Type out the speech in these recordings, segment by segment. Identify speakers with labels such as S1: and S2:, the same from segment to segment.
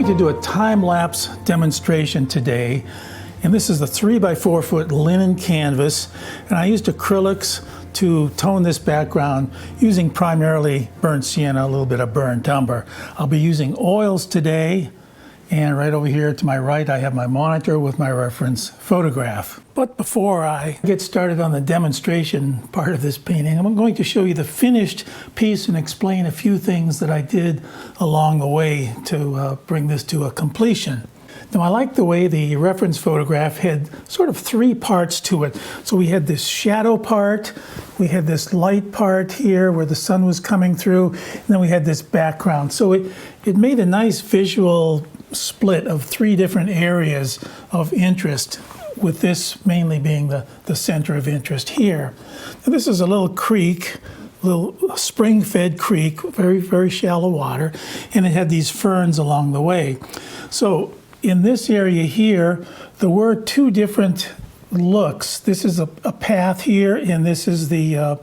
S1: to do a time-lapse demonstration today, and this is a 3x4 foot linen canvas, and I used acrylics to tone this background using primarily burnt sienna, a little bit of burnt umber. I'll be using oils today, and right over here to my right I have my monitor with my reference photograph. But before I get started on the demonstration part of this painting, I'm going to show you the finished piece and explain a few things that I did along the way to bring this to a completion. Now, I like the way the reference photograph had sort of three parts to it. So we had this shadow part, we had this light part here where the sun was coming through, and then we had this background. So it made a nice visual split of three different areas of interest, with this mainly being the center of interest here. Now, this is a little creek, little spring-fed creek, very, very shallow water, and it had these ferns along the way. So in this area here, there were two different looks. This is a path here, and this is the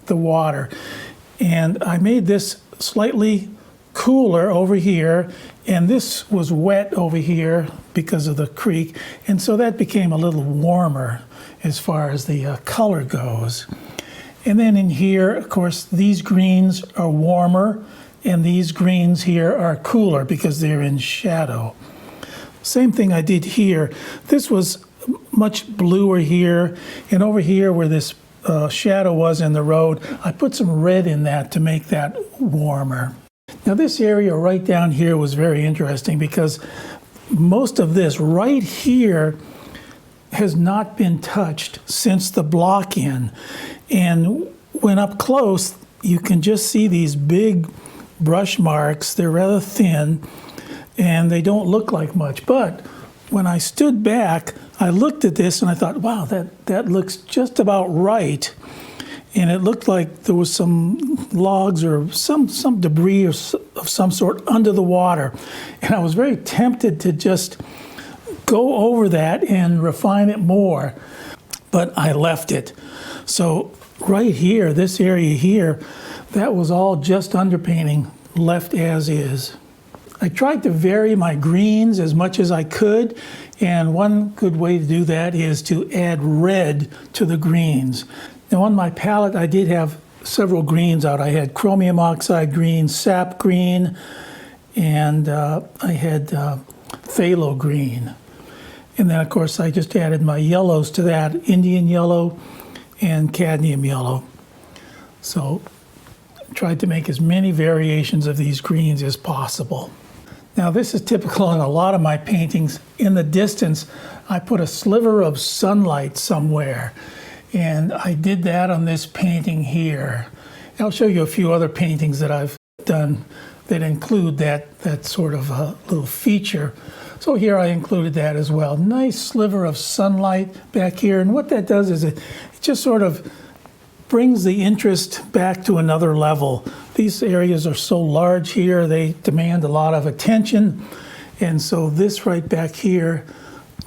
S1: water. And I made this slightly cooler over here, and this was wet over here because of the creek, and so that became a little warmer as far as the color goes. And then in here, of course, these greens are warmer, and these greens here are cooler because they're in shadow. Same thing I did here. This was much bluer here, and over here where this shadow was in the road, I put some red in that to make that warmer. Now, this area right down here was very interesting because most of this right here has not been touched since the block-in. And when up close, you can just see these big brush marks. They're rather thin, and they don't look like much. But when I stood back, I looked at this and I thought, wow, that looks just about right. And it looked like there was some logs or some debris of some sort under the water. And I was very tempted to just go over that and refine it more, but I left it. So right here, this area here, that was all just underpainting, left as is. I tried to vary my greens as much as I could, and one good way to do that is to add red to the greens. Now, on my palette, I did have several greens out. I had chromium oxide green, sap green, and I had phthalo green. And then, of course, I just added my yellows to that, Indian yellow and cadmium yellow. So I tried to make as many variations of these greens as possible. Now, this is typical in a lot of my paintings. In the distance, I put a sliver of sunlight somewhere. And I did that on this painting here. I'll show you a few other paintings that I've done that include that sort of little feature. So here I included that as well. Nice sliver of sunlight back here. And what that does is it just sort of brings the interest back to another level. These areas are so large here, they demand a lot of attention. And so this right back here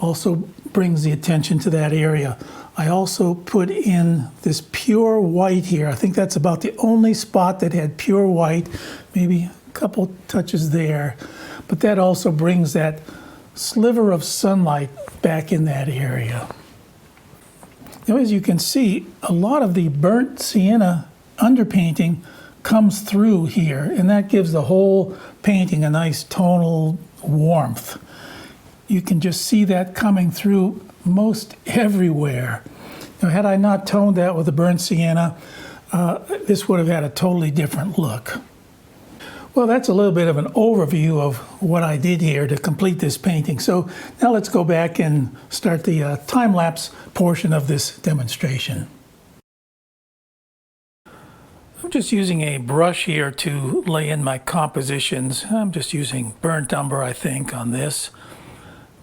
S1: also brings the attention to that area. I also put in this pure white here. I think that's about the only spot that had pure white, maybe a couple touches there. But that also brings that sliver of sunlight back in that area. Now, as you can see, a lot of the burnt sienna underpainting comes through here, and that gives the whole painting a nice tonal warmth. You can just see that coming through most everywhere. Now, had I not toned that with the burnt sienna, this would have had a totally different look. Well, that's a little bit of an overview of what I did here to complete this painting. So now let's go back and start the time-lapse portion of this demonstration. I'm just using a brush here to lay in my compositions. I'm just using burnt umber, I think, on this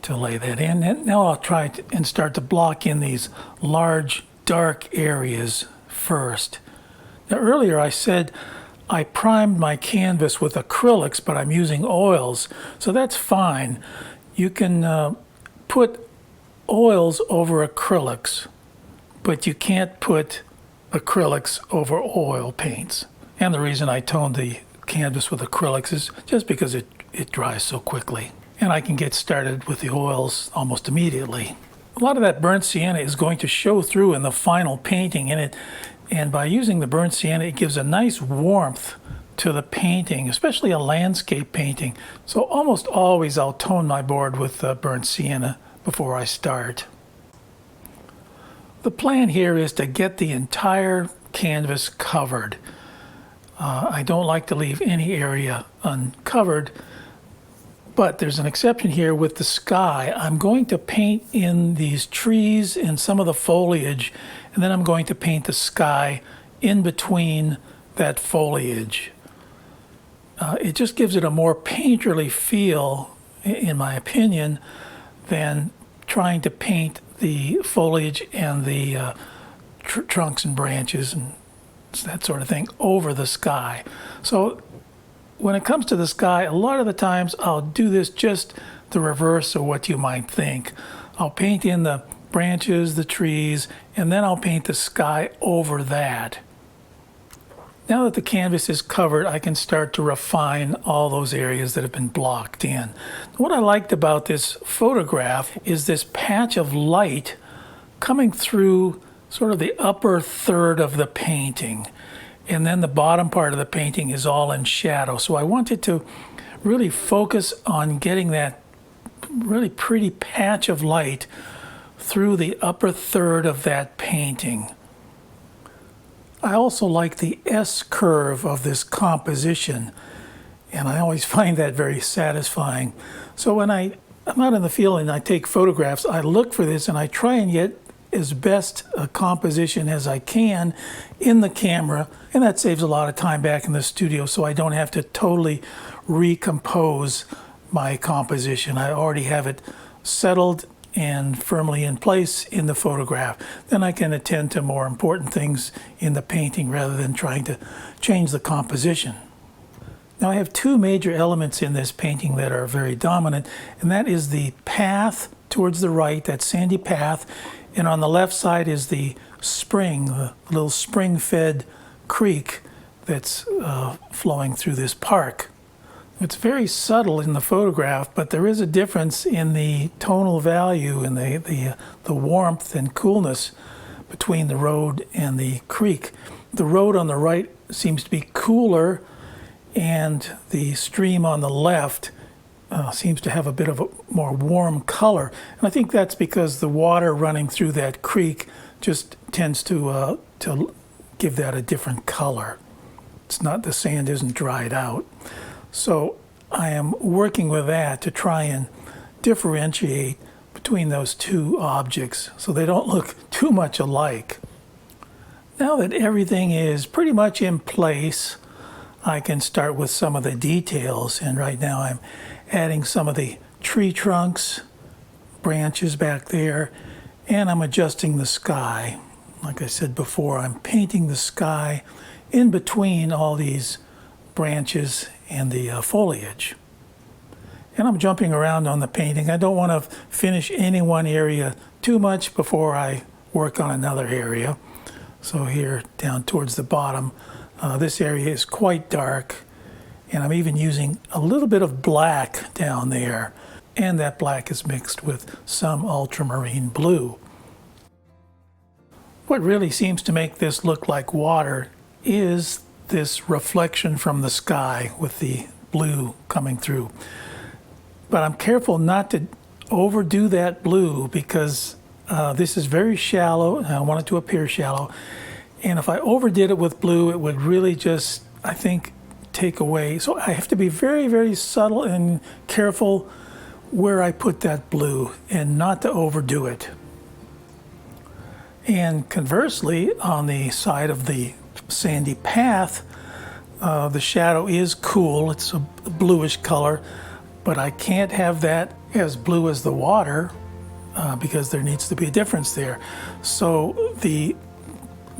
S1: to lay that in. And now I'll try and start to block in these large, dark areas first. Now, earlier I said I primed my canvas with acrylics, but I'm using oils, so that's fine. You can put oils over acrylics, but you can't put acrylics over oil paints. And the reason I toned the canvas with acrylics is just because it dries so quickly. and I can get started with the oils almost immediately. A lot of that burnt sienna is going to show through in the final painting in it, and by using the burnt sienna, it gives a nice warmth to the painting, especially a landscape painting. So almost always I'll tone my board with burnt sienna before I start. The plan here is to get the entire canvas covered. I don't like to leave any area uncovered, but there's an exception here with the sky. I'm going to paint in these trees and some of the foliage, and then I'm going to paint the sky in between that foliage. It just gives it a more painterly feel, in my opinion, than trying to paint the foliage and the trunks and branches and that sort of thing over the sky. So when it comes to the sky, a lot of the times I'll do this just the reverse of what you might think. I'll paint in the branches, the trees, and then I'll paint the sky over that. Now that the canvas is covered, I can start to refine all those areas that have been blocked in. What I liked about this photograph is this patch of light coming through sort of the upper third of the painting. And then the bottom part of the painting is all in shadow. So I wanted to really focus on getting that really pretty patch of light through the upper third of that painting. I also like the S curve of this composition, and I always find that very satisfying. So when I'm out in the field and I take photographs, I look for this and I try and get as best a composition as I can in the camera, and that saves a lot of time back in the studio, so I don't have to totally recompose my composition. I already have it settled and firmly in place in the photograph. Then I can attend to more important things in the painting rather than trying to change the composition. Now I have two major elements in this painting that are very dominant, and that is the path towards the right, that sandy path, and on the left side is the spring, the little spring-fed creek that's flowing through this park. It's very subtle in the photograph, but there is a difference in the tonal value and the warmth and coolness between the road and the creek. The road on the right seems to be cooler, and the stream on the left seems to have a bit of a more warm color. And I think that's because the water running through that creek just tends to give that a different color. It's not, the sand isn't dried out. So I am working with that to try and differentiate between those two objects so they don't look too much alike. Now that everything is pretty much in place, I can start with some of the details, and right now I'm adding some of the tree trunks, branches back there, and I'm adjusting the sky. Like I said before, I'm painting the sky in between all these branches and the foliage. And I'm jumping around on the painting. I don't want to finish any one area too much before I work on another area. So here down towards the bottom, this area is quite dark, and I'm even using a little bit of black down there, and that black is mixed with some ultramarine blue. What really seems to make this look like water is this reflection from the sky with the blue coming through. But I'm careful not to overdo that blue because this is very shallow, and I want it to appear shallow. And if I overdid it with blue, it would really just, I think, take away. So I have to be very, very subtle and careful where I put that blue and not to overdo it. And conversely, on the side of the sandy path, the shadow is cool. It's a bluish color, but I can't have that as blue as the water because there needs to be a difference there. So the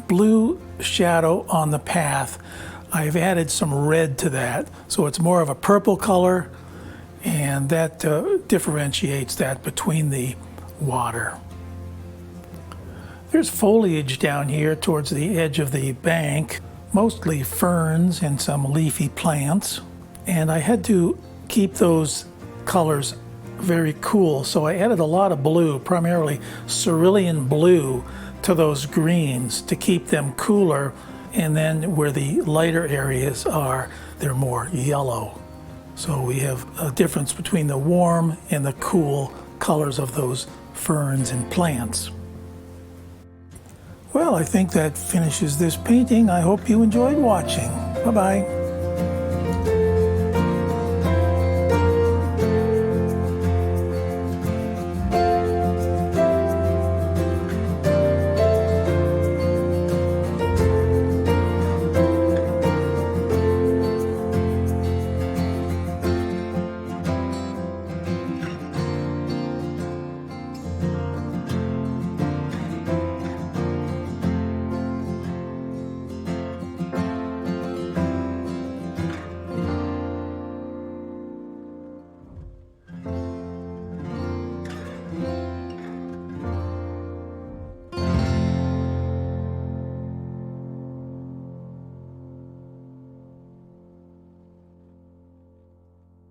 S1: blue shadow on the path, I've added some red to that. So it's more of a purple color, and that differentiates that between the water. There's foliage down here towards the edge of the bank, mostly ferns and some leafy plants. And I had to keep those colors very cool. So I added a lot of blue, primarily cerulean blue, to those greens to keep them cooler. And then where the lighter areas are, they're more yellow. So we have a difference between the warm and the cool colors of those ferns and plants. Well, I think that finishes this painting. I hope you enjoyed watching. Bye-bye.